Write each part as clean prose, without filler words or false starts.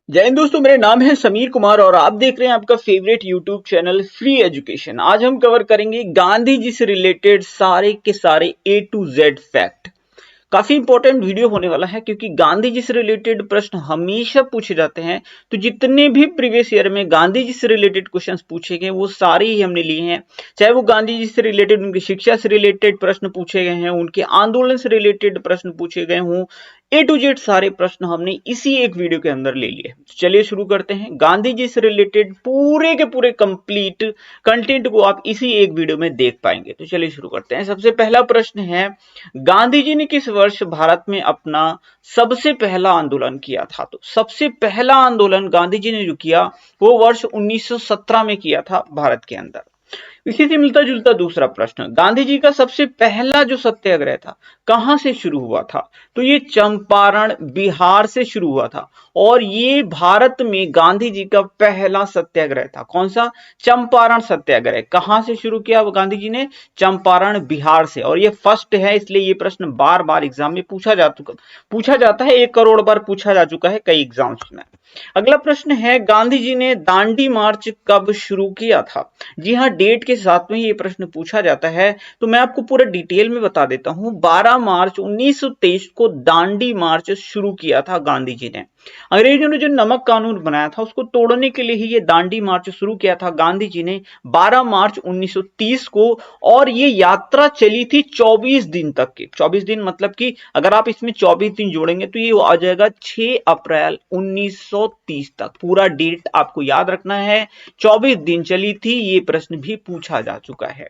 जय हिंद दोस्तों, मेरे नाम है समीर कुमार और आप देख रहे हैं आपका favourite YouTube channel free education. आज हम कवर करेंगे गांधी जी से रिलेटेड सारे के सारे ए टू जेड फैक्ट। काफी इंपॉर्टेंट वीडियो होने वाला है क्योंकि गांधी जी से रिलेटेड प्रश्न हमेशा पूछे जाते हैं। तो जितने भी प्रीवियस ईयर में गांधी जी से रिलेटेड क्वेश्चंस पूछे गए वो सारे ही हमने लिए हैं। चाहे वो गांधी जी से रिलेटेड उनकी शिक्षा से रिलेटेड प्रश्न पूछे गए हैं, उनके आंदोलन से रिलेटेड प्रश्न पूछे गए हों, ए टू जेड सारे प्रश्न हमने इसी एक वीडियो के अंदर ले लिए। चलिए शुरू करते हैं। गांधी जी से रिलेटेड पूरे के पूरे कंप्लीट कंटेंट को आप इसी एक वीडियो में देख पाएंगे। तो चलिए शुरू करते हैं। सबसे पहला प्रश्न है, गांधी जी ने किस वर्ष भारत में अपना सबसे पहला आंदोलन किया था? तो सबसे पहला आंदोलन गांधी जी ने जो किया वो वर्ष 1917 में किया था भारत के अंदर। इसी से मिलता जुलता दूसरा प्रश्न, गांधी जी का सबसे पहला जो सत्याग्रह था कहां से शुरू हुआ था? तो ये चंपारण बिहार से शुरू हुआ था और ये भारत में गांधी जी का पहला सत्याग्रह था। कौन सा? चंपारण सत्याग्रह। कहां से शुरू किया गांधी जी ने? चंपारण बिहार से। और ये फर्स्ट है, इसलिए ये प्रश्न बार बार एग्जाम में पूछा जाता है। 1 करोड़ बार पूछा जा चुका है कई एग्जाम्स में। अगला प्रश्न है, गांधी जी ने दांडी मार्च कब शुरू किया था? जी हाँ, डेट के साथ में ये प्रश्न पूछा जाता है। तो मैं आपको पूरा डिटेल में बता देता हूं। 12 मार्च 1923 को दांडी मार्च शुरू किया था गांधी जी ने। अंग्रेजों ने जो नमक कानून बनाया था उसको तोड़ने के लिए ही ये दांडी मार्च शुरू किया था गांधी जी ने 12 मार्च 1930 को। और ये यात्रा चली थी 24 दिन तक की। 24 दिन मतलब कि अगर आप इसमें 24 दिन जोड़ेंगे तो ये आ जाएगा 6 अप्रैल 1930 तक। पूरा डेट आपको याद रखना है। 24 दिन चली थी। ये प्रश्न भी पूछा जा चुका है।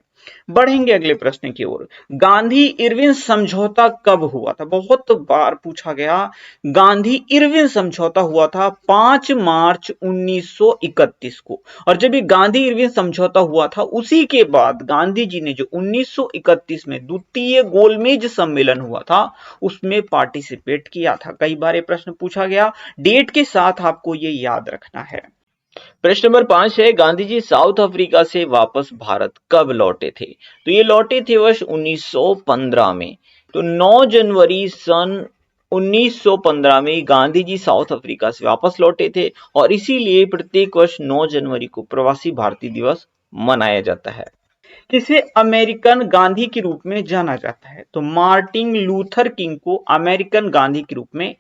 बढ़ेंगे अगले प्रश्न की ओर। गांधी इरविन समझौता कब हुआ था? बहुत बार पूछा गया। गांधी इरविन समझौता हुआ था 5 मार्च 1931 को। और जब ये गांधी इरविन समझौता हुआ था उसी के बाद गांधी जी ने जो 1931 में द्वितीय गोलमेज सम्मेलन हुआ था उसमें पार्टिसिपेट किया था। कई बार ये प्रश्न पूछा गया। डेट के साथ आपको ये याद रखना है। प्रश्न नंबर 5 है, गांधी जी साउथ अफ्रीका से वापस भारत कब लौटे थे? तो ये लौटे थे वर्ष 1915 में। तो 9 जनवरी सन 1915 में गांधी जी साउथ अफ्रीका से वापस लौटे थे और इसीलिए प्रत्येक वर्ष 9 जनवरी को प्रवासी भारतीय दिवस मनाया जाता है। किसे अमेरिकन गांधी के रूप में जाना जाता है? तो मार्टिन लूथर किंग को अमेरिकन गांधी के रूप में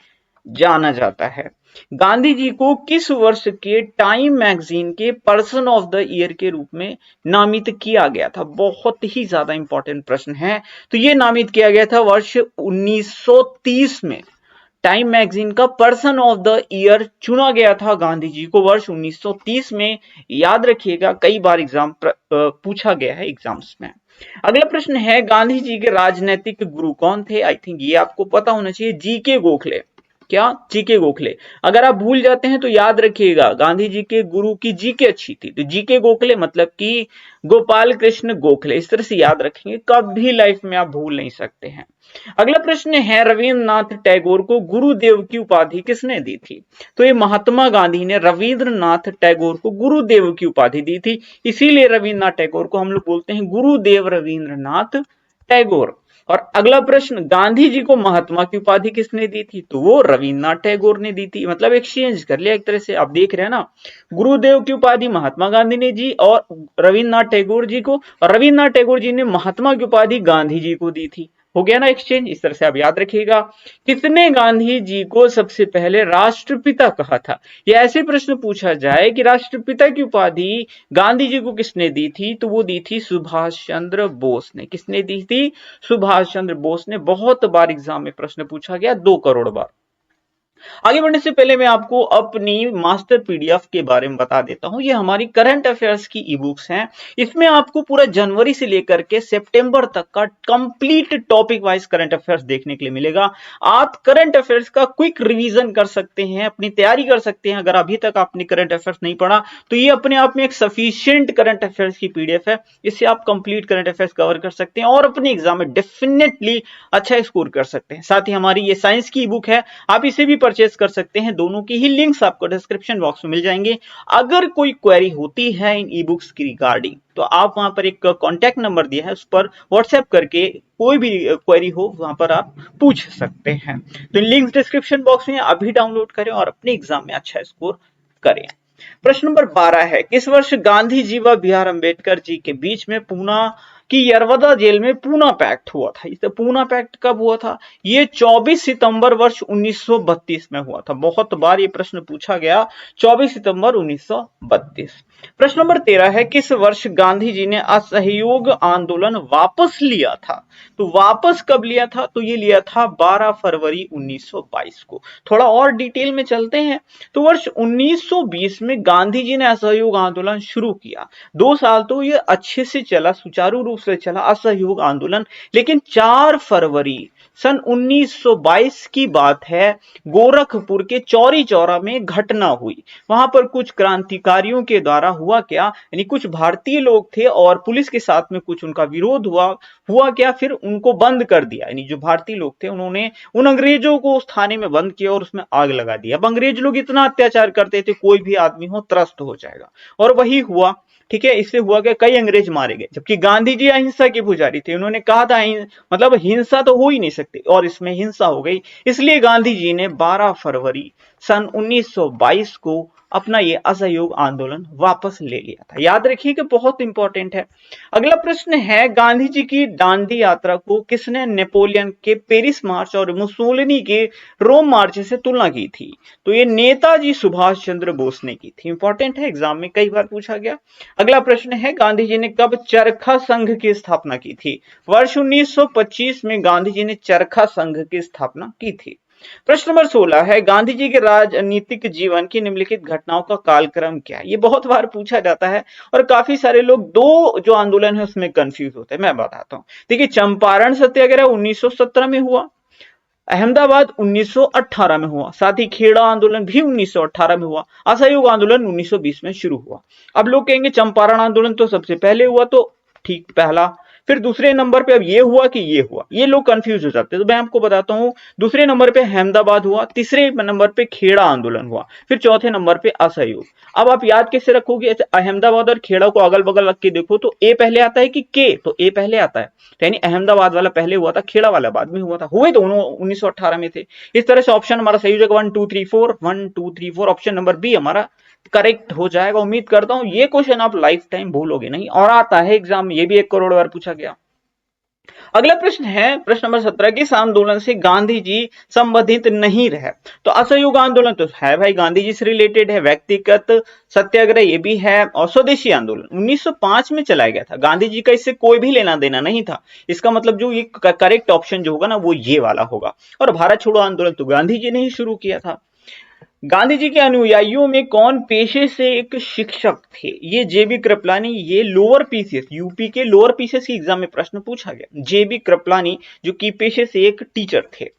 जाना जाता है। गांधी जी को किस वर्ष के टाइम मैगजीन के पर्सन ऑफ द ईयर के रूप में नामित किया गया था? बहुत ही ज्यादा इंपॉर्टेंट प्रश्न है। तो ये नामित किया गया था वर्ष 1930 में। टाइम मैगजीन का पर्सन ऑफ द ईयर चुना गया था गांधी जी को वर्ष 1930 में। याद रखिएगा, कई बार एग्जाम पूछा गया है एग्जाम्स में। अगला प्रश्न है, गांधी जी के राजनीतिक गुरु कौन थे? आई थिंक ये आपको पता होना चाहिए। जीके गोखले। क्या? जीके गोखले। अगर आप भूल जाते हैं तो याद रखिएगा, गांधी जी के गुरु की जीके अच्छी थी तो जीके गोखले मतलब कि गोपाल कृष्ण गोखले। इस तरह से याद रखेंगे, कभी लाइफ में आप भूल नहीं सकते हैं। अगला प्रश्न है, रविंद्रनाथ टैगोर को गुरुदेव की उपाधि किसने दी थी? तो ये महात्मा गांधी ने रविंद्रनाथ टैगोर को गुरुदेव की उपाधि दी थी। इसीलिए रविंद्रनाथ टैगोर को हम लोग बोलते हैं गुरुदेव रविंद्रनाथ टैगोर। और अगला प्रश्न, गांधी जी को महात्मा की उपाधि किसने दी थी? तो वो रविंद्रनाथ टैगोर ने दी थी। मतलब एक्सचेंज कर लिया एक तरह से। आप देख रहे हैं ना, गुरुदेव की उपाधि महात्मा गांधी ने दी और रविंद्रनाथ टैगोर जी को, और रविंद्रनाथ टैगोर जी ने महात्मा की उपाधि गांधी जी को दी थी। हो गया ना एक्सचेंज। इस तरह से आप याद रखिएगा। किसने गांधी जी को सबसे पहले राष्ट्रपिता कहा था? यह ऐसे प्रश्न पूछा जाए कि राष्ट्रपिता की उपाधि गांधी जी को किसने दी थी? तो वो दी थी सुभाष चंद्र बोस ने। किसने दी थी? सुभाष चंद्र बोस ने। बहुत बार एग्जाम में प्रश्न पूछा गया, 2 करोड़ बार। आगे बढ़ने से पहले मैं आपको अपनी मास्टर पीडीएफ के बारे में बता देता हूं। ये हमारी करंट अफेयर्स की ई बुक्स हैं। इसमें आपको पूरा जनवरी से लेकर के सितंबर तक का complete topic wise current affairs देखने के लिए मिलेगा। आप करंट अफेयर्स का क्विक रिवीजन कर सकते हैं, अपनी तैयारी कर सकते हैं। अगर अभी तक आपने करंट अफेयर्स नहीं पढ़ा तो ये अपने आप में एक सफिशिएंट करंट अफेयर्स की पीडीएफ है। इससे आप कंप्लीट करंट अफेयर्स कवर कर सकते हैं और अपने एग्जाम में डेफिनेटली अच्छा स्कोर कर सकते हैं। साथ ही हमारी ये साइंस की ई बुक है, आप इसे भी परचेज कर सकते हैं। दोनों की ही लिंक्स आपको डिस्क्रिप्शन बॉक्स में मिल जाएंगे। अगर कोई क्वेरी होती है इन ई बुक्स की रिगार्डिंग तो आप वहां पर एक कॉन्टैक्ट नंबर दिया है, उस पर व्हाट्सएप करके कोई भी क्वेरी हो वहां पर आप पूछ सकते हैं। तो लिंक्स डिस्क्रिप्शन बॉक्स में अभी डाउनलोड करें और अपने एग्जाम में अच्छा स्कोर करें। प्रश्न नंबर 12 है, किस वर्ष गांधी जी व बी आर अम्बेडकर जी के बीच में पूना की यरवदा जेल में पूना पैक्ट हुआ था? इसे पूना पैक्ट कब हुआ था? ये 24 सितंबर वर्ष 1932 में हुआ था। बहुत बार ये प्रश्न पूछा गया, 24 सितंबर 1932। प्रश्न नंबर 13 है, किस वर्ष गांधी जी ने असहयोग आंदोलन वापस लिया था? तो वापस कब लिया था? तो ये लिया था 12 फरवरी 1922 को। थोड़ा और डिटेल में चलते हैं तो वर्ष 1920 में गांधी जी ने असहयोग आंदोलन शुरू किया। 2 साल तो ये अच्छे से चला, सुचारू रूप से चला असहयोग आंदोलन, लेकिन 4 फरवरी सन 1922 की बात है, गोरखपुर के चौरी चौरा में घटना हुई। वहां पर कुछ क्रांतिकारियों के द्वारा हुआ क्या, यानी कुछ भारतीय लोग थे और पुलिस के साथ में कुछ उनका विरोध हुआ क्या, फिर उनको बंद कर दिया। यानी जो भारतीय लोग थे उन्होंने उन अंग्रेजों को उस थाने में बंद किया और उसमें आग लगा दिया। अब अंग्रेज लोग इतना अत्याचार करते थे, कोई भी आदमी हो त्रस्त हो जाएगा, और वही हुआ। ठीक है, इससे हुआ कि कई अंग्रेज मारे गए, जबकि गांधी जी अहिंसा के पुजारी थे। उन्होंने कहा था मतलब हिंसा तो हो ही नहीं सकती, और इसमें हिंसा हो गई। इसलिए गांधी जी ने 12 फरवरी सन 1922 को अपना ये असहयोग आंदोलन वापस ले लिया था। याद रखिए कि बहुत इंपॉर्टेंट है। अगला प्रश्न है, गांधी जी की दांडी यात्रा को किसने नेपोलियन के पेरिस मार्च और मुसोलिनी के रोम मार्च से तुलना की थी? तो ये नेताजी सुभाष चंद्र बोस ने की थी। इंपॉर्टेंट है, एग्जाम में कई बार पूछा गया। अगला प्रश्न है, गांधी जी ने कब चरखा संघ की स्थापना की थी? वर्ष 1925 में गांधी जी ने चरखा संघ की स्थापना की थी। प्रश्न नंबर 16 है, गांधी जी के राजनीतिक जीवन की निम्नलिखित घटनाओं का कालक्रम क्या है? ये बहुत बार पूछा जाता है और काफी सारे लोग दो जो आंदोलन है उसमें कंफ्यूज होते हैं। मैं बताता हूं। देखिए, चंपारण सत्याग्रह 1917 में हुआ, अहमदाबाद 1918 में हुआ, साथ ही खेड़ा आंदोलन भी 1918 में हुआ, असहयोग आंदोलन 1920 में शुरू हुआ। अब लोग कहेंगे चंपारण आंदोलन तो सबसे पहले हुआ, तो ठीक, पहला। फिर दूसरे नंबर पे अब ये हुआ कि ये हुआ, ये लोग कंफ्यूज हो जाते हैं। तो मैं आपको बताता हूं, दूसरे नंबर पे अहमदाबाद हुआ, तीसरे नंबर पे खेड़ा आंदोलन हुआ, फिर चौथे नंबर पे असहयोग। अब आप याद कैसे रखोगे? अहमदाबाद और खेड़ा को अगल बगल रख के देखो तो ए पहले आता है कि के? तो ए पहले आता है, यानी अहमदाबाद वाला पहले हुआ था, खेड़ा वाला बाद में हुआ था। हुए दोनों 1918 में थे। इस तरह से ऑप्शन हमारा सही हो जाएगा 1 2 3 4 1 2 3 4। ऑप्शन नंबर बी हमारा करेक्ट हो जाएगा। उम्मीद करता हूं ये क्वेश्चन आप लाइफ टाइम भूलोगे नहीं, और आता है एग्जाम में, ये भी 1 करोड़ बार पूछा गया। अगला प्रश्न है, प्रश्न नंबर 17, किस आंदोलन से गांधी जी संबंधित नहीं रहे? तो असहयोग आंदोलन तो है भाई, गांधी जी से रिलेटेड है। व्यक्तिगत सत्याग्रह ये भी है, और स्वदेशी आंदोलन 1905 में चलाया गया था। गांधी जी का इससे कोई भी लेना देना नहीं था। इसका मतलब जो ये करेक्ट ऑप्शन जो होगा ना वो ये वाला होगा। और भारत छोड़ो आंदोलन तो गांधी जी ने ही शुरू किया था। गांधी जी के अनुयायियों में कौन पेशे से एक शिक्षक थे? ये जेबी कृपलानी। ये लोअर पीसीएस, यूपी के लोअर पीसीएस की एग्जाम में प्रश्न पूछा गया। जेबी कृपलानी जो कि पेशे से एक टीचर थे।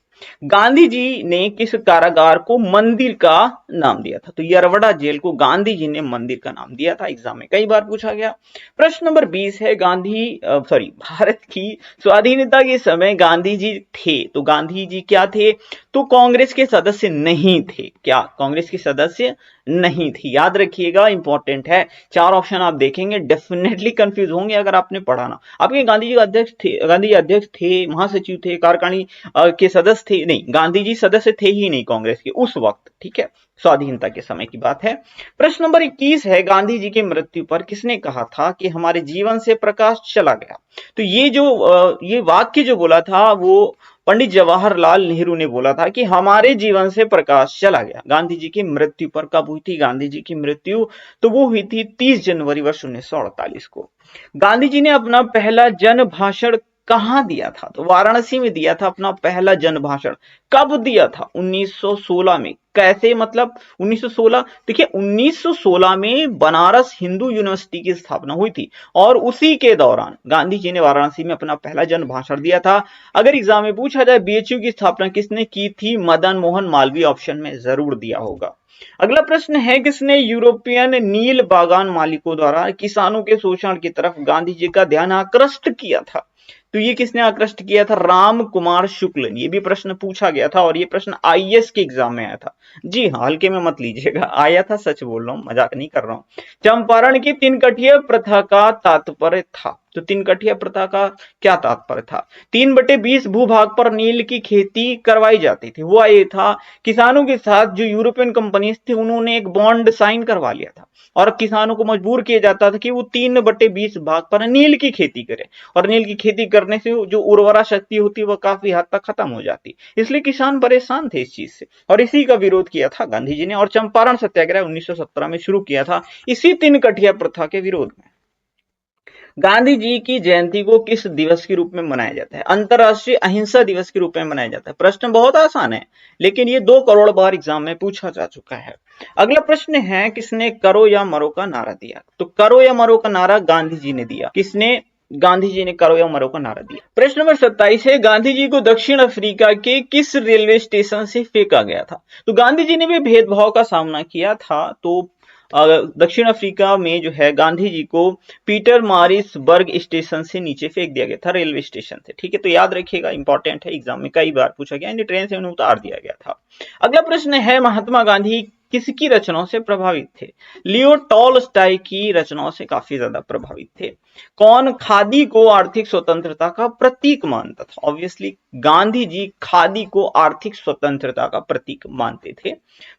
गांधी जी ने किस कारागार को मंदिर का नाम दिया था? तो यरवड़ा जेल को गांधी जी ने मंदिर का नाम दिया था। एग्जाम में कई बार पूछा गया। प्रश्न नंबर 20 है, भारत की स्वाधीनता के समय गांधी जी थे, तो गांधी जी क्या थे? तो कांग्रेस के सदस्य नहीं थे। क्या कांग्रेस के सदस्य नहीं थे? याद रखिएगा, इंपॉर्टेंट है। 4 ऑप्शन आप देखेंगे, डेफिनेटली कंफ्यूज होंगे अगर आपने पढ़ा ना। आपके गांधी जी अध्यक्ष थे, गांधी जी अध्यक्ष थे, महासचिव थे, कार्यकारिणी के सदस्य थे? नहीं, गांधी जी सदस्य थे ही नहीं कांग्रेस के उस वक्त। ठीक है, स्वाधीनता के समय की बात है। प्रश्न नंबर 21 है, गांधी जी की मृत्यु पर किसने कहा था कि हमारे जीवन से प्रकाश चला गया? तो ये वाक्य जो बोला था वो पंडित जवाहरलाल नेहरू ने बोला था कि हमारे जीवन से प्रकाश चला गया। गांधी जी की मृत्यु पर कब हुई थी गांधी जी की मृत्यु? तो वो हुई थी 30 जनवरी वर्ष 1948 को। गांधी जी ने अपना पहला जन भाषण कहां दिया था? तो वाराणसी में दिया था अपना पहला जन भाषण। कब दिया था? 1916 में। कैसे मतलब 1916? देखिए, 1916 में बनारस हिंदू यूनिवर्सिटी की स्थापना हुई थी, और उसी के दौरान गांधी जी ने वाराणसी में अपना पहला जन भाषण दिया था। अगर एग्जाम में पूछा जाए बीएचयू की स्थापना किसने की थी? मदन मोहन मालवीय ऑप्शन में जरूर दिया होगा। अगला प्रश्न है, किसने यूरोपियन नील बागान मालिकों द्वारा किसानों के शोषण की तरफ गांधी जी का ध्यान आकृष्ट किया था? तो ये किसने आकृष्ट किया था? राम कुमार शुक्ल ने। ये भी प्रश्न पूछा गया था और ये प्रश्न आईएएस के एग्जाम में आया था। जी हाँ, हल्के में मत लीजिएगा, आया था, सच बोल रहा हूँ, मजाक नहीं कर रहा हूँ। चंपारण की तीन कठिया प्रथा का तात्पर्य था। तो तीन कठिया प्रथा का क्या तात्पर्य था? 3/20 भूभाग पर नील की खेती करवाई जाती थी। हुआ ये था, किसानों के साथ जो यूरोपियन कंपनीज थी उन्होंने एक बॉन्ड साइन करवा लिया था और किसानों को मजबूर किया जाता था कि वो 3/20 भाग पर नील की खेती करें, और नील की खेती करने से जो उर्वरा शक्ति होती है वह काफी हद तक खत्म हो जाती, इसलिए किसान परेशान थे इस चीज से, और इसी का विरोध किया था गांधी जी ने, और चंपारण सत्याग्रह 1917 में शुरू किया था इसी तीन कठिया प्रथा के विरोध में। गांधी जी की जयंती को किस दिवस के रूप में मनाया जाता है? अंतरराष्ट्रीय अहिंसा दिवस के रूप में मनाया जाता है। प्रश्न बहुत आसान है, लेकिन ये 2 करोड़ बार एग्जाम में पूछा जा चुका है। अगला प्रश्न है, किसने करो या मरो का नारा दिया? तो करो या मरो का नारा गांधी जी ने दिया। किसने? गांधी जी ने करो या मरो का नारा दिया। प्रश्न नंबर 27 है, गांधी जी को दक्षिण अफ्रीका के किस रेलवे स्टेशन से फेंका गया था? तो गांधी जी ने भी भेदभाव का सामना किया था, तो दक्षिण अफ्रीका में जो है गांधी जी को पीटर मारिसबर्ग स्टेशन से नीचे फेंक दिया गया था, रेलवे स्टेशन से। ठीक है, तो याद रखिएगा, इंपॉर्टेंट है, एग्जाम में कई बार पूछा गया, ट्रेन से उन्हें उतार दिया गया था। अगला प्रश्न है, महात्मा गांधी किसकी रचनाओं से प्रभावित थे? लियो टॉलस्टॉय की रचनाओं से काफी ज्यादा प्रभावित थे। कौन खादी को आर्थिक स्वतंत्रता का प्रतीक मानता था? ऑब्वियसली गांधी जी खादी को आर्थिक स्वतंत्रता का प्रतीक मानते थे।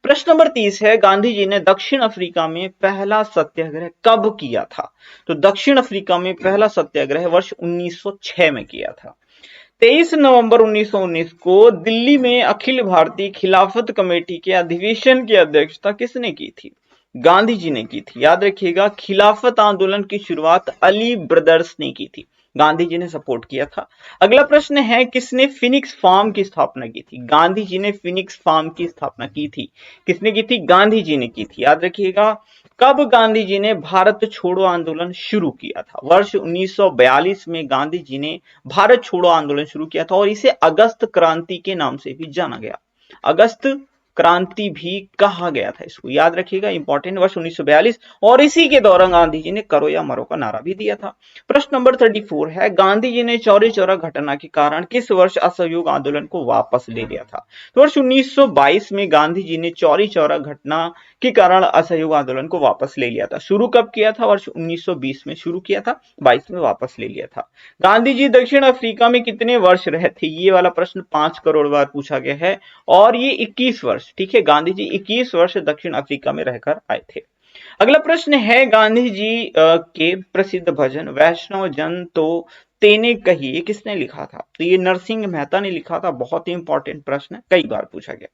प्रश्न नंबर 30 है, गांधी जी ने दक्षिण अफ्रीका में पहला सत्याग्रह कब किया था? तो दक्षिण अफ्रीका में पहला सत्याग्रह वर्ष 1906 में किया था। 23 नवंबर 1919 को दिल्ली में अखिल भारतीय खिलाफत कमेटी के अधिवेशन की अध्यक्षता किसने की थी? गांधी जी ने की थी। याद रखिएगा, खिलाफत आंदोलन की शुरुआत अली ब्रदर्स ने की थी, गांधी जी ने सपोर्ट किया था। अगला प्रश्न है, किसने फिनिक्स फार्म की स्थापना की थी? गांधी जी ने फिनिक्स फार्म की स्थापना की थी। किसने की थी? गांधी जी ने की थी। याद रखिएगा, कब गांधी जी ने भारत छोड़ो आंदोलन शुरू किया था? वर्ष 1942 में गांधी जी ने भारत छोड़ो आंदोलन शुरू किया था, और इसे अगस्त क्रांति के नाम से भी जाना गया। अगस्त क्रांति भी कहा गया था इसको, याद रखिएगा, इंपॉर्टेंट, वर्ष 1942, और इसी के दौरान गांधी जी ने करो या मरो का नारा भी दिया था। प्रश्न नंबर 34 है, गांधी जी ने चौरी चौरा घटना के कारण किस वर्ष असहयोग आंदोलन को वापस ले लिया था? तो वर्ष 1922 में गांधी जी ने चौरी चौरा घटना के कारण असहयोग आंदोलन को वापस ले लिया था। शुरू कब किया था? वर्ष 1920 में शुरू किया था, 22 में वापस ले लिया था। गांधी जी दक्षिण अफ्रीका में कितने वर्ष रहे थे? ये वाला प्रश्न 5 करोड़ बार पूछा गया है, और ये 21 वर्ष। ठीक है, गांधी जी 21 वर्ष दक्षिण अफ्रीका में रहकर आए थे। अगला प्रश्न है, गांधी जी के प्रसिद्ध भजन वैष्णव जन तो तेने कही, ये किसने लिखा था? तो ये नरसिंह मेहता ने लिखा था। बहुत ही इंपॉर्टेंट प्रश्न है, कई बार पूछा गया।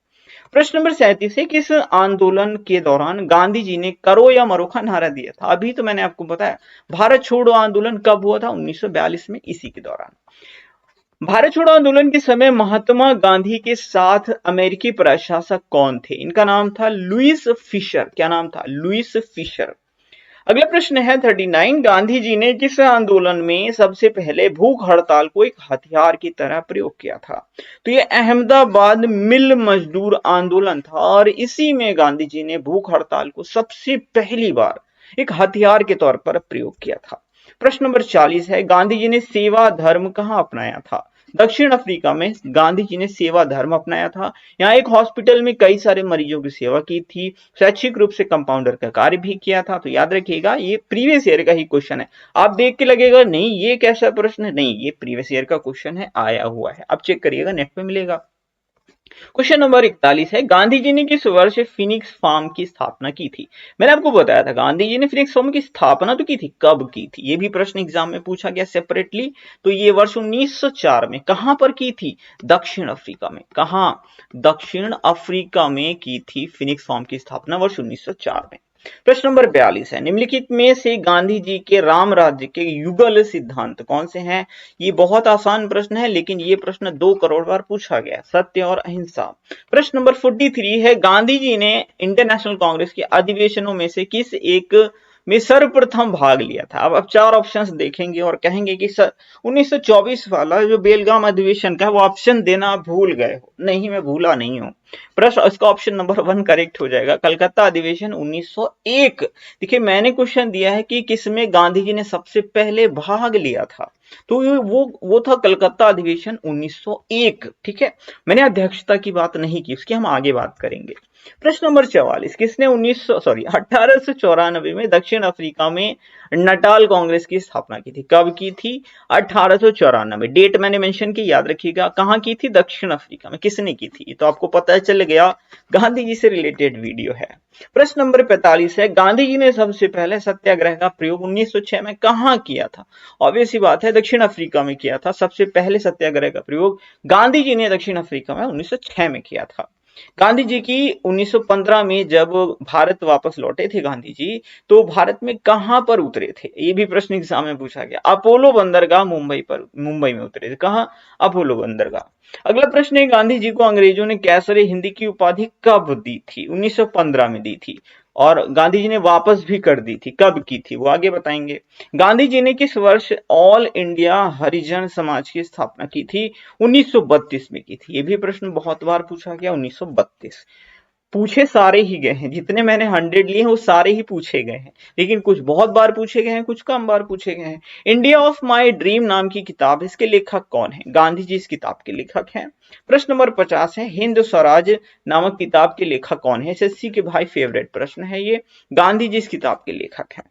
प्रश्न नंबर 37 है, किस आंदोलन के दौरान गांधी जी ने करो या मरो का नारा दिया था? अभी तो मैंने आपको बताया, भारत छोड़ो आंदोलन कब हुआ था? 1942 में, इसी के दौरान। भारत छोड़ो आंदोलन के समय महात्मा गांधी के साथ अमेरिकी प्रशासक कौन थे? इनका नाम था लुईस फिशर। क्या नाम था? Louis Fisher. अगला प्रश्न है 39, गांधी जी ने किस आंदोलन में सबसे पहले भूख हड़ताल को एक हथियार की तरह प्रयोग किया था? तो ये अहमदाबाद मिल मजदूर आंदोलन था, और इसी में गांधी जी ने भूख हड़ताल को सबसे पहली बार एक हथियार के तौर पर प्रयोग किया था। प्रश्न नंबर 40 है, गांधी जी ने सेवा धर्म कहां अपनाया था? दक्षिण अफ्रीका में गांधी जी ने सेवा धर्म अपनाया था। यहाँ एक हॉस्पिटल में कई सारे मरीजों की सेवा की थी, शैक्षिक रूप से कंपाउंडर का कार्य भी किया था। तो याद रखिएगा, ये प्रीवियस ईयर का ही क्वेश्चन है। आप देख के लगेगा नहीं ये कैसा प्रश्न है, नहीं, ये प्रीवियस ईयर का क्वेश्चन है, आया हुआ है, आप चेक करिएगा, नेट पे मिलेगा। क्वेश्चन नंबर 41 है, गांधी जी ने किस वर्ष फिनिक्स फार्म की स्थापना की थी? मैंने आपको बताया था, गांधी जी ने फिनिक्स फार्म की स्थापना तो की थी, कब की थी? ये भी प्रश्न एग्जाम में पूछा गया सेपरेटली। तो ये वर्ष 1904 में। कहां पर की थी? दक्षिण अफ्रीका में। कहां? दक्षिण अफ्रीका में की थी फिनिक्स फार्म की स्थापना, वर्ष 1904 में। प्रश्न नंबर 42 है, निम्नलिखित में से गांधी जी के राम राज्य के युगल सिद्धांत कौन से हैं? ये बहुत आसान प्रश्न है, लेकिन ये प्रश्न 2 करोड़ बार पूछा गया, सत्य और अहिंसा। प्रश्न नंबर 43 है, गांधी जी ने इंडियन नेशनल कांग्रेस के अधिवेशनों में से किस एक में सर्वप्रथम भाग लिया था? अब आप 4 ऑप्शंस देखेंगे और कहेंगे कि सर 1924 वाला जो बेलगाम अधिवेशन का, वो ऑप्शन देना भूल गए हो। नहीं, मैं भूला नहीं हूं। प्रश्न, इसका ऑप्शन नंबर 1 करेक्ट हो जाएगा, कलकत्ता अधिवेशन 1901। देखिए, मैंने क्वेश्चन दिया है कि किसमें गांधी जी ने सबसे पहले भाग लिया था, तो वो था कलकत्ता अधिवेशन 1901। ठीक है, मैंने अध्यक्षता की बात नहीं की, उसकी हम आगे बात करेंगे। प्रश्न नंबर 44, किसने 1894 में दक्षिण अफ्रीका में नटाल कांग्रेस की स्थापना की थी? कब की थी? 1894। डेट मैंने मेंशन की, याद रखिएगा। कहां की थी? दक्षिण अफ्रीका में। किसने की थी? तो आपको पता चल गया, गांधी जी से रिलेटेड वीडियो है। प्रश्न नंबर 45 है, गांधी जी ने सबसे पहले सत्याग्रह का प्रयोग 1906 में कहां किया था? ऑब्वियस सी बात है, दक्षिण अफ्रीका में किया था। सबसे पहले सत्याग्रह का प्रयोग गांधी जी ने दक्षिण अफ्रीका में 1906 में किया था। गांधी जी की 1915 में जब भारत वापस लौटे थे गांधी जी, तो भारत में कहां पर उतरे थे? ये भी प्रश्न एग्जाम में पूछा गया। अपोलो बंदरगाह मुंबई में उतरे थे। कहां? अपोलो बंदरगाह। अगला प्रश्न है, गांधी जी को अंग्रेजों ने कैसरे हिंद की उपाधि कब दी थी? 1915 में दी थी, और गांधी जी ने वापस भी कर दी थी। कब की थी वो आगे बताएंगे। गांधी जी ने किस वर्ष ऑल इंडिया हरिजन समाज की स्थापना की थी? 1932 में की थी। ये भी प्रश्न बहुत बार पूछा गया। 1932 पूछे सारे ही गए हैं, जितने मैंने 100 लिए हैं वो सारे ही पूछे गए हैं, लेकिन कुछ बहुत बार पूछे गए हैं, कुछ कम बार पूछे गए हैं। इंडिया ऑफ माई ड्रीम नाम की किताब, इसके लेखक कौन है? गांधी जी इस किताब के लेखक हैं। प्रश्न नंबर 50 है, हिंद स्वराज नामक किताब के लेखक कौन है? एसएससी के भाई फेवरेट प्रश्न है ये। गांधी जी इस किताब के लेखक हैं।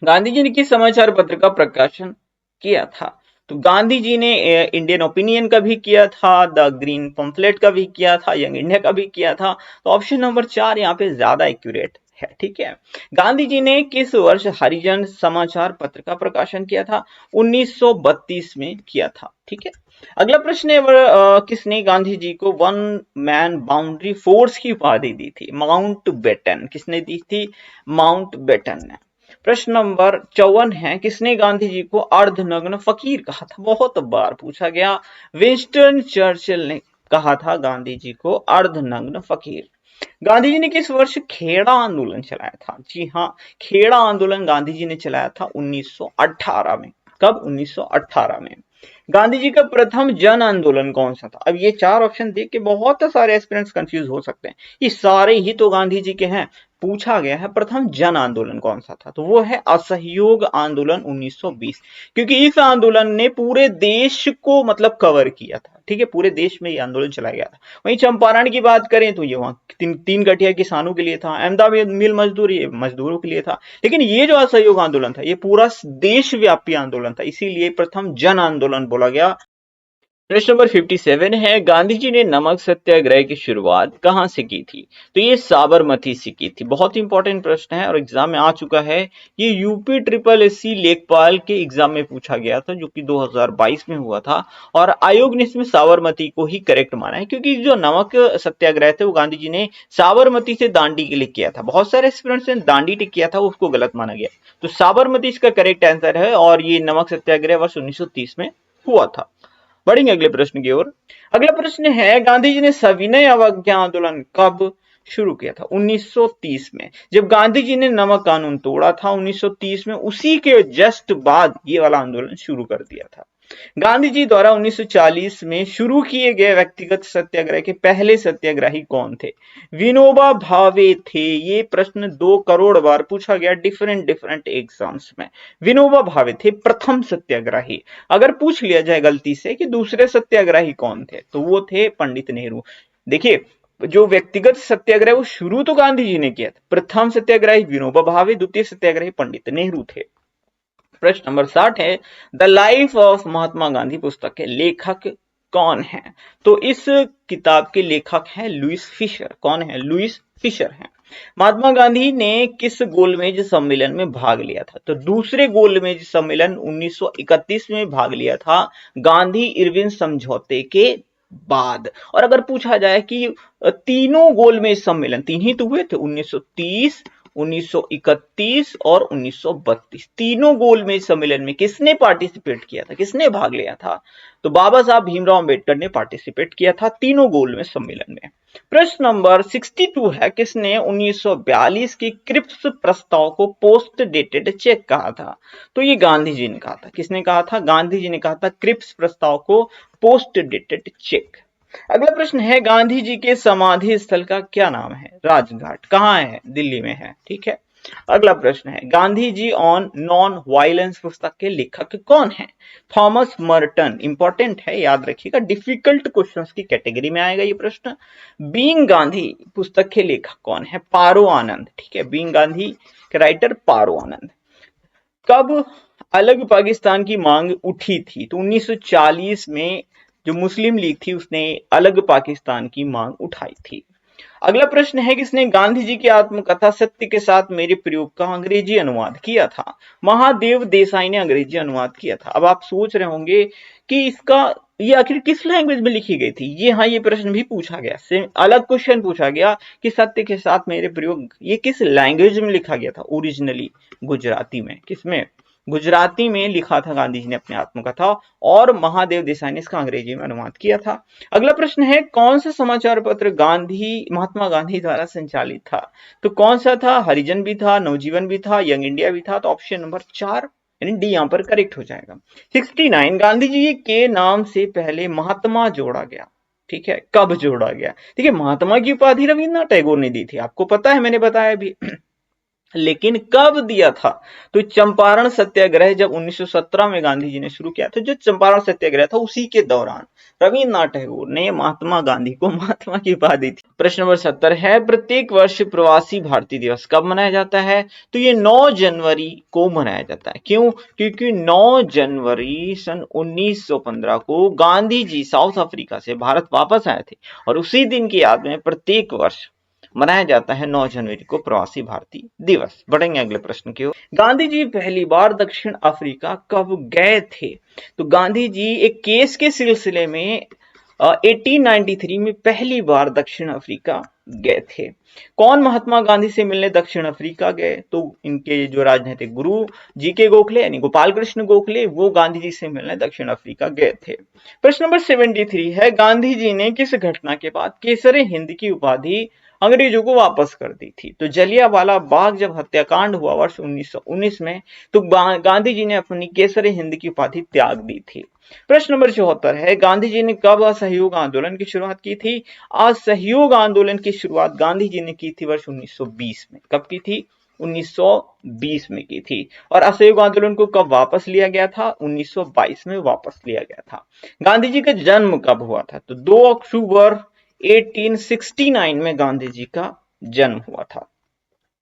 गांधी जी ने किस समाचार पत्र का प्रकाशन किया था? तो गांधी जी ने इंडियन ओपिनियन का भी किया था, द ग्रीन पंफलेट का भी किया था, यंग इंडिया का भी किया था। तो ऑप्शन नंबर 4 यहाँ पे ज्यादा एक्यूरेट है। ठीक है, गांधी जी ने किस वर्ष हरिजन समाचार पत्र का प्रकाशन किया था? 1932 में किया था। ठीक है, अगला प्रश्न है, किसने गांधी जी को वन मैन बाउंड्री फोर्स की उपाधि दी थी? Mountbatten. किसने दी थी? माउंट बेटन ने। प्रश्न नंबर 54 है, किसने गांधी जी को अर्धनग्न फकीर कहा था? बहुत बार पूछा गया। विंस्टन चर्चिल ने कहा था गांधी जी को अर्धनग्न फकीर। गांधी जी ने किस वर्ष खेड़ा आंदोलन चलाया था? जी हाँ, खेड़ा आंदोलन गांधी जी ने चलाया था 1918 में। कब? 1918 में। गांधी जी का प्रथम जन आंदोलन कौन सा था? अब ये 4 ऑप्शन देख के बहुत सारे एस्पिरेंट्स कंफ्यूज हो सकते हैं, ये सारे ही तो गांधी जी के हैं। पूछा गया है प्रथम जन आंदोलन कौन सा था, तो वो है असहयोग आंदोलन 1920, क्योंकि इस आंदोलन ने पूरे देश को मतलब कवर किया था। ठीक है, पूरे देश में ये आंदोलन चलाया गया था। वहीं चंपारण की बात करें तो ये वहां तीन गठिया किसानों के लिए था, अहमदाबाद मिल मजदूर ये मजदूरों के लिए था। लेकिन ये जो असहयोग आंदोलन था ये पूरा देशव्यापी आंदोलन था, इसीलिए प्रथम जन आंदोलन बोला गया। प्रश्न नंबर 57 है, गांधी जी ने नमक सत्याग्रह की शुरुआत कहां से की थी? तो ये साबरमती से की थी। बहुत इंपॉर्टेंट प्रश्न है और एग्जाम में आ चुका है। ये यूपी ट्रिपल एससी लेखपाल के एग्जाम में पूछा गया था, जो कि 2022 में हुआ था, और आयोग ने इसमें साबरमती को ही करेक्ट माना है, क्योंकि जो नमक सत्याग्रह थे वो गांधी जी ने साबरमती से दांडी के लिए किया था। बहुत सारे स्टूडेंट्स ने दांडी टिक किया था, उसको गलत माना गया। तो साबरमती इसका करेक्ट आंसर है, और ये नमक सत्याग्रह वर्ष 1930 में हुआ था। बढ़ेंगे अगले प्रश्न की ओर। अगला प्रश्न है, गांधी जी ने सविनय अवज्ञा आंदोलन कब शुरू किया था? 1930 में, जब गांधी जी ने नमक कानून तोड़ा था 1930 में, उसी के जस्ट बाद ये वाला आंदोलन शुरू कर दिया था। गांधी जी द्वारा 1940 में शुरू किए गए व्यक्तिगत सत्याग्रह के पहले सत्याग्रही कौन थे? विनोबा भावे थे। ये प्रश्न 2 करोड़ बार पूछा गया डिफरेंट एग्जाम्स में। विनोबा भावे थे प्रथम सत्याग्रही। अगर पूछ लिया जाए गलती से कि दूसरे सत्याग्रही कौन थे, तो वो थे पंडित नेहरू। देखिए, जो व्यक्तिगत सत्याग्रह वो शुरू तो गांधी जी ने किया था। प्रथम सत्याग्रही विनोबा भावे, द्वितीय सत्याग्रही पंडित नेहरू थे। प्रश्न नंबर 60 है, the life of Mahatma Gandhi पुस्तक के लेखक कौन है? तो इस किताब के लेखक हैं लुईस फिशर। कौन है? लुईस फिशर हैं। महात्मा गांधी ने किस गोलमेज सम्मेलन में भाग लिया था? तो दूसरे गोलमेज सम्मेलन 1931 में भाग लिया था, गांधी इरविन समझौते के बाद। और अगर पूछा जाए कि तीनों गोलमेज सम्मेलन, तीन ही तो हुए थे, 1930, 1931 और 1932, तीनों गोलमेज सम्मेलन में किसने पार्टिसिपेट किया था, किसने भाग लिया था? तो बाबा साहब भीमराव अंबेडकर ने पार्टिसिपेट किया था तीनों गोलमेज सम्मेलन में। प्रश्न नंबर 62 है, किसने 1942 की क्रिप्स प्रस्ताव को पोस्ट डेटेड चेक कहा था? तो ये गांधी जी ने कहा था। किसने कहा था? गांधी जी ने कहा था क्रिप्स प्रस्ताव को पोस्ट डेटेड चेक। अगला प्रश्न है, गांधी जी के समाधि स्थल का क्या नाम है? राजघाट। कहाँ है? दिल्ली में है। ठीक है, अगला प्रश्न है, Gandhi ji on non violence पुस्तक के लेखक कौन है? Thomas Merton. इंपॉर्टेंट है, याद रखिएगा, डिफिकल्ट क्वेश्चंस की कैटेगरी में आएगा ये प्रश्न। बीइंग गांधी पुस्तक के लेखक कौन है? पारो आनंद। ठीक है, बीइंग गांधी के राइटर पारो आनंद। कब अलग पाकिस्तान की मांग उठी थी? तो 1940 में जो मुस्लिम लीग थी उसने अलग पाकिस्तान की मांग उठाई थी। अगला प्रश्न है, किसने गांधी जी की आत्मकथा सत्य के साथ मेरे प्रयोग का अंग्रेजी अनुवाद किया था? महादेव देसाई ने अंग्रेजी अनुवाद किया था। अब आप सोच रहे होंगे कि इसका ये आखिर किस लैंग्वेज में लिखी गई थी? ये हाँ, ये प्रश्न भी पूछा गया, सेम अलग क्वेश्चन पूछा गया कि सत्य के साथ मेरे प्रयोग ये किस लैंग्वेज में लिखा गया था? ओरिजिनली गुजराती में। किसमें? गुजराती में लिखा था गांधी जी ने अपनी आत्मकथा, और महादेव देसाई ने इसका अंग्रेजी में अनुवाद किया था। अगला प्रश्न है, कौन सा समाचार पत्र महात्मा गांधी द्वारा संचालित था? तो कौन सा था? हरिजन भी था, नवजीवन भी था, यंग इंडिया भी था। तो ऑप्शन नंबर 4 यानी डी यहां पर करेक्ट हो जाएगा। 69, गांधी जी के नाम से पहले महात्मा जोड़ा गया। ठीक है, कब जोड़ा गया? ठीक है, महात्मा की उपाधि रविन्द्रनाथ टैगोर ने दी थी, आपको पता है, मैंने बताया भी। लेकिन कब दिया था? तो चंपारण सत्याग्रह जब 1917 में गांधी जी ने शुरू किया था, जो चंपारण सत्याग्रह था उसी के दौरान रविन्द्रनाथ टैगोर ने महात्मा गांधी को महात्मा की उपाधि दी थी। प्रश्न नंबर 70 है, प्रत्येक वर्ष प्रवासी भारतीय दिवस कब मनाया जाता है? तो ये 9 जनवरी को मनाया जाता है। क्यों? क्योंकि 9 जनवरी सन 1915 को गांधी जी साउथ अफ्रीका से भारत वापस आए थे, और उसी दिन की याद में प्रत्येक वर्ष मनाया जाता है 9 जनवरी को प्रवासी भारतीय दिवस। बढ़ेंगे अगले प्रश्न की ओर। गांधी जी पहली बार दक्षिण अफ्रीका कब गए थे? तो गांधी जी एक केस के सिलसिले में 1893 में पहली बार दक्षिण अफ्रीका गए थे। कौन महात्मा गांधी से मिलने दक्षिण अफ्रीका गए? तो इनके जो राजनीतिक गुरु जीके गोखले यानी गोपाल कृष्ण गोखले, वो गांधी जी से मिलने दक्षिण अफ्रीका गए थे। प्रश्न नंबर 73 है, गांधी जी ने किस घटना के बाद केसरे हिंद की उपाधि अंग्रेजों को वापस कर दी थी? तो जलियांवाला बाग जब हत्याकांड हुआ वर्ष 1919 में, तो गांधी जी ने अपनी केसरे हिंद की उपाधि त्याग दी थी। प्रश्न नंबर 74 है, गांधी जी ने कब असहयोग आंदोलन की शुरुआत की थी? असहयोग आंदोलन की शुरुआत गांधी जी ने की थी वर्ष 1920 में। कब की थी? 1920 में की थी। और असहयोग आंदोलन को कब वापस लिया गया था? 1922 में वापस लिया गया था। गांधी जी का जन्म कब हुआ था? तो 2 अक्टूबर 1869 में गांधी जी का जन्म हुआ था।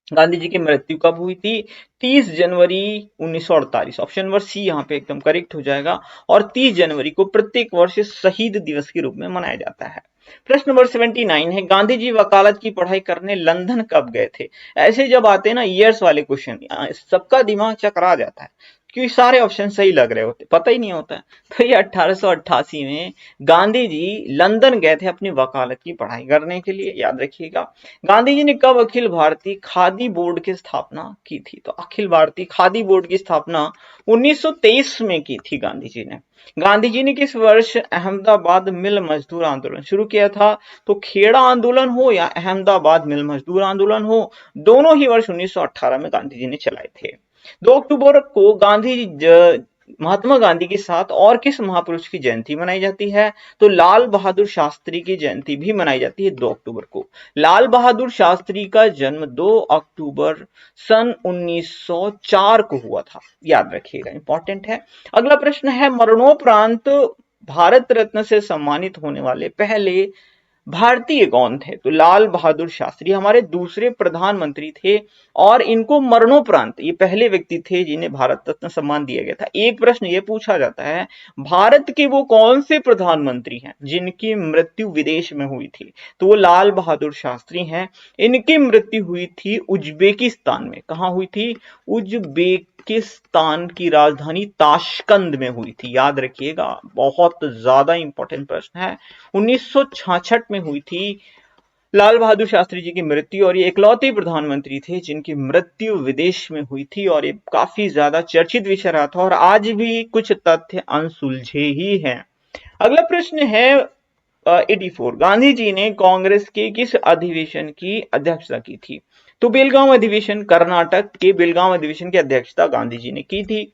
गांधी जी की मृत्यु कब हुई थी? 30 जनवरी 1948। ऑप्शन नंबर सी यहाँ पे एकदम करेक्ट हो जाएगा। और 30 जनवरी को प्रत्येक वर्ष शहीद दिवस के रूप में मनाया जाता है। प्रश्न नंबर 79 है, गांधी जी वकालत की पढ़ाई करने लंदन कब गए थे? ऐसे जब आते हैं ना ईयर्स वाले क्वेश्चन, सबका दिमाग चकरा जाता है क्योंकि सारे ऑप्शन सही लग रहे होते, पता ही नहीं होता है। तो ये 1888 में गांधी जी लंदन गए थे अपनी वकालत की पढ़ाई करने के लिए, याद रखिएगा। गांधी जी ने कब अखिल भारतीय खादी बोर्ड की स्थापना की थी? तो अखिल भारतीय खादी बोर्ड की स्थापना 1923 में की थी गांधी जी ने। गांधी जी ने किस वर्ष अहमदाबाद मिल मजदूर आंदोलन शुरू किया था? तो खेड़ा आंदोलन हो या अहमदाबाद मिल मजदूर आंदोलन हो, दोनों ही वर्ष 1918 में गांधी जी ने चलाए थे। 2 अक्टूबर को महात्मा गांधी के साथ और किस महापुरुष की जयंती मनाई जाती है? तो लाल बहादुर शास्त्री की जयंती भी मनाई जाती है 2 अक्टूबर को। लाल बहादुर शास्त्री का जन्म 2 अक्टूबर सन 1904 को हुआ था, याद रखिएगा, इंपॉर्टेंट है। अगला प्रश्न है, मरणोपरांत भारत रत्न से सम्मानित होने वाले पहले भारतीय कौन थे? तो लाल बहादुर शास्त्री हमारे दूसरे प्रधानमंत्री थे, और इनको मरणोपरांत ये पहले व्यक्ति थे जिन्हें भारत रत्न सम्मान दिया गया था। एक प्रश्न ये पूछा जाता है, भारत के वो कौन से प्रधानमंत्री हैं जिनकी मृत्यु विदेश में हुई थी? तो वो लाल बहादुर शास्त्री हैं। इनकी मृत्यु हुई थी उज्बेकिस्तान में। कहां हुई थी? उज्बेकिस्तान की राजधानी ताशकंद में हुई थी, याद रखिएगा, बहुत ज्यादा इंपॉर्टेंट प्रश्न है। 1966 में हुई थी लाल बहादुर शास्त्री जी की मृत्यु, और ये इकलौते प्रधानमंत्री थे जिनकी मृत्यु विदेश में हुई थी, और ये काफी ज्यादा चर्चित विषय रहा था, और आज भी कुछ तथ्य अनसुलझे ही हैं। अगला प्रश्न है 84, गांधी जी ने कांग्रेस के किस अधिवेशन की अध्यक्षता की थी? तो बेलगांव अधिवेशन, कर्नाटक के बेलगांव अधिवेशन की अध्यक्षता गांधी जी ने की थी।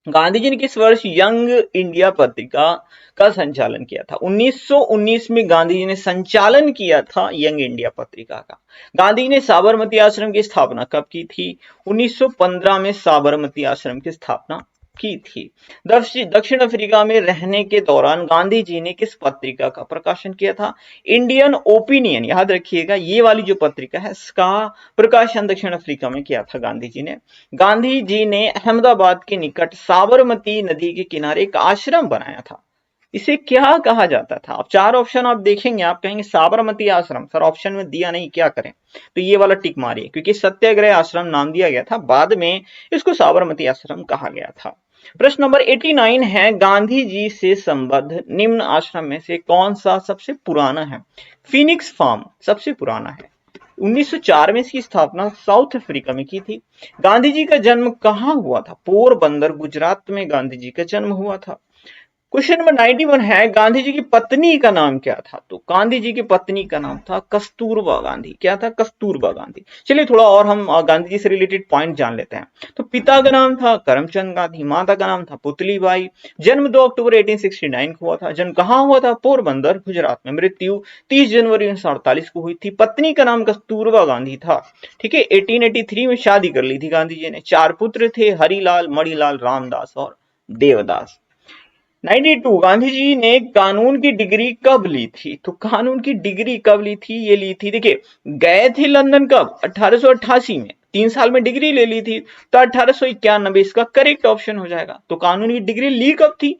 गांधी जी ने किस वर्ष यंग इंडिया पत्रिका का संचालन किया था? 1919 में गांधी जी ने संचालन किया था यंग इंडिया पत्रिका का। गांधी जी ने साबरमती आश्रम की स्थापना कब की थी? 1915 में साबरमती आश्रम की स्थापना की थी। दक्षिण अफ्रीका में रहने के दौरान गांधी जी ने किस पत्रिका का प्रकाशन किया था? इंडियन ओपिनियन, याद रखिएगा, ये वाली जो पत्रिका है इसका प्रकाशन दक्षिण अफ्रीका में किया था गांधी जी ने। गांधी जी ने अहमदाबाद के निकट साबरमती नदी के किनारे एक आश्रम बनाया था। इसे क्या कहा जाता था? अब चार ऑप्शन आप देखेंगे, आप कहेंगे साबरमती आश्रम, सर ऑप्शन में दिया नहीं, क्या करें? तो ये वाला टिक मारिए, क्योंकि सत्याग्रह आश्रम नाम दिया गया था, बाद में इसको साबरमती आश्रम कहा गया था। प्रश्न नंबर 89 है, गांधी जी से संबद्ध निम्न आश्रम में से कौन सा सबसे पुराना है? फिनिक्स फार्म सबसे पुराना है। 1904 में इसकी स्थापना साउथ अफ्रीका में की थी। गांधी जी का जन्म कहाँ हुआ था? पोरबंदर, गुजरात में गांधी जी का जन्म हुआ था। क्वेश्चन नंबर 91 है, गांधी जी की पत्नी का नाम क्या था? तो गांधी जी की पत्नी का नाम था कस्तूरबा गांधी। क्या था? कस्तूरबा गांधी। चलिए थोड़ा और हम गांधी जी से रिलेटेड पॉइंट जान लेते हैं। तो पिता का नाम था करमचंद गांधी, माता का नाम था पुतलीबाई। जन्म 2 अक्टूबर 1869 को हुआ था। जन्म कहाँ हुआ था? पोरबंदर, गुजरात में। मृत्यु 30 जनवरी 1948 को हुई थी। पत्नी का नाम कस्तूरबा गांधी था। ठीक है। 1883 में शादी कर ली थी गांधी जी ने। 4 पुत्र थे, हरिलाल, मणिलाल, रामदास और देवदास। 92, गांधी जी ने कानून की डिग्री कब ली थी? तो कानून की डिग्री कब ली थी? ये ली थी, देखिए, गए थे लंदन कब? 1888 में, 3 साल में डिग्री ले ली थी, तो 1891 इसका करेक्ट ऑप्शन हो जाएगा। तो कानून की डिग्री ली कब थी?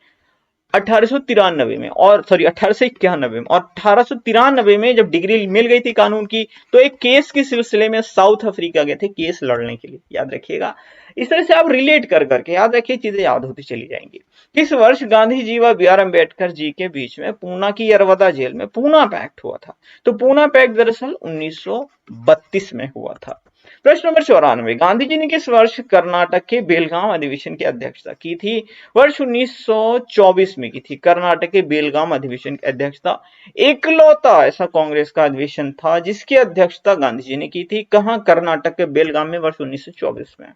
1893 में, और सॉरी 1891 में, और 1893 में जब डिग्री मिल गई थी कानून की, तो एक केस के सिलसिले में साउथ अफ्रीका गए थे केस लड़ने के लिए, याद रखिएगा। इस तरह से आप रिलेट कर करके याद रखिए, चीजें याद होती चली जाएंगी। किस वर्ष गांधी जी व बी आर अम्बेडकर जी के बीच में पूना की यरवदा जेल में पूना पैक्ट हुआ था? तो पूना पैक्ट दरअसल 1932 में हुआ था। प्रश्न नंबर 94, गांधी जी ने किस वर्ष कर्नाटक के बेलगाम अधिवेशन की अध्यक्षता की थी? वर्ष 1924 में की थी। कर्नाटक के बेलगाम अधिवेशन की अध्यक्षता, एकलौता ऐसा कांग्रेस का अधिवेशन था जिसकी अध्यक्षता गांधी जी ने की थी। कहां? कर्नाटक के बेलगाम में, वर्ष 1924 में।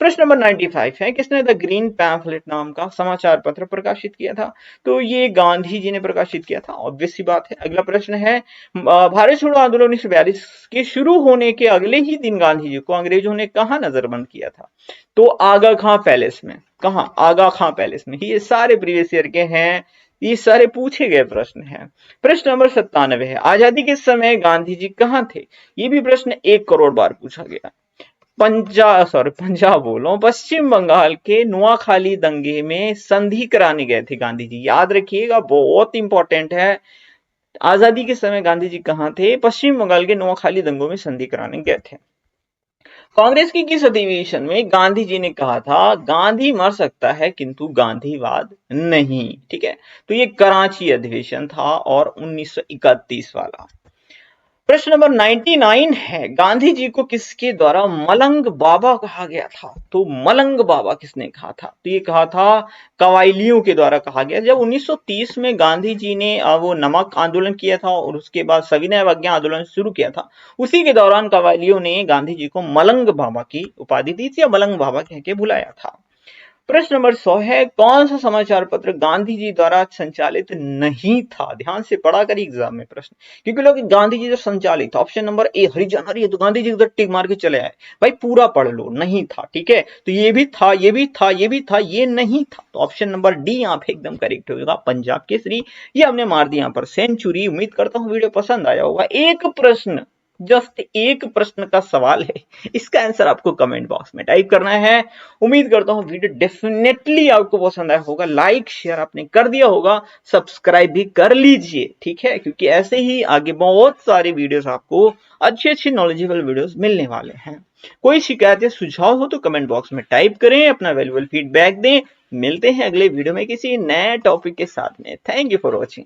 प्रश्न नंबर 95 है, किसने द ग्रीन पैम्फलेट नाम का समाचार पत्र प्रकाशित किया था? तो ये गांधी जी ने प्रकाशित किया था, ऑब्वियस सी बात है। अगला प्रश्न है, भारत छोड़ो आंदोलन 1942 के शुरू होने के अगले ही दिन गांधी जी को अंग्रेजों ने कहां नजरबंद किया था? तो आगा खां पैलेस में। कहां? आगा खां पैलेस में। ये सारे प्रीवियस ईयर के हैं, ये सारे पूछे गए प्रश्न हैं। प्रश्न नंबर 97 है, आजादी के समय गांधी जी कहां थे? ये भी प्रश्न 1 करोड़ बार पूछा गया। पंजाब बोलो, पश्चिम बंगाल के नुआखाली दंगे में संधि कराने गए थे गांधी जी, याद रखिएगा, बहुत इंपॉर्टेंट है। आजादी के समय गांधी जी कहां थे? पश्चिम बंगाल के नुआखाली दंगों में संधि कराने गए थे। कांग्रेस की किस अधिवेशन में गांधी जी ने कहा था, गांधी मर सकता है किंतु गांधीवाद नहीं? ठीक है, तो ये कराची अधिवेशन था और 1931 वाला। प्रश्न नंबर 99 है, गांधी जी को किसके द्वारा मलंग बाबा कहा गया था? तो मलंग बाबा किसने कहा था? तो ये कहा था कवायलियों के द्वारा कहा गया। जब 1930 में गांधी जी ने वो नमक आंदोलन किया था और उसके बाद सविनय अवज्ञा आंदोलन शुरू किया था, उसी के दौरान कवायलियों ने गांधी जी को मलंग बाबा की उपाधि दी थी या मलंग बाबा कह के बुलाया था। प्रश्न नंबर 100 है, कौन सा समाचार पत्र गांधी जी द्वारा संचालित नहीं था? ध्यान से पढ़ा करिए एग्जाम में प्रश्न, क्योंकि लोग गांधी जी जो संचालित, ऑप्शन नंबर ए हरिजन, अरे तो गांधी जी उधर टिक मार के चले आए, भाई पूरा पढ़ लो, नहीं था। ठीक है, तो ये भी था, ये भी था, ये भी था, ये नहीं था, तो ऑप्शन नंबर डी यहाँ पे एकदम करेक्ट होगा, पंजाब केसरी। ये हमने मार दिया यहाँ पर सेंचुरी। उम्मीद करता हूँ वीडियो पसंद आया होगा। एक प्रश्न, जस्ट एक प्रश्न का सवाल है, इसका आंसर आपको कमेंट बॉक्स में टाइप करना है। उम्मीद करता हूं वीडियो डेफिनेटली आपको पसंद आया होगा। लाइक शेयर आपने कर दिया होगा, सब्सक्राइब भी कर लीजिए, ठीक है, क्योंकि ऐसे ही आगे बहुत सारे वीडियोस आपको अच्छे अच्छे नॉलेजेबल वीडियोस मिलने वाले हैं। कोई शिकायत या सुझाव हो तो कमेंट बॉक्स में टाइप करें, अपना वैल्यूएबल फीडबैक दें। मिलते हैं अगले वीडियो में किसी नए टॉपिक के साथ में। Thank you for watching.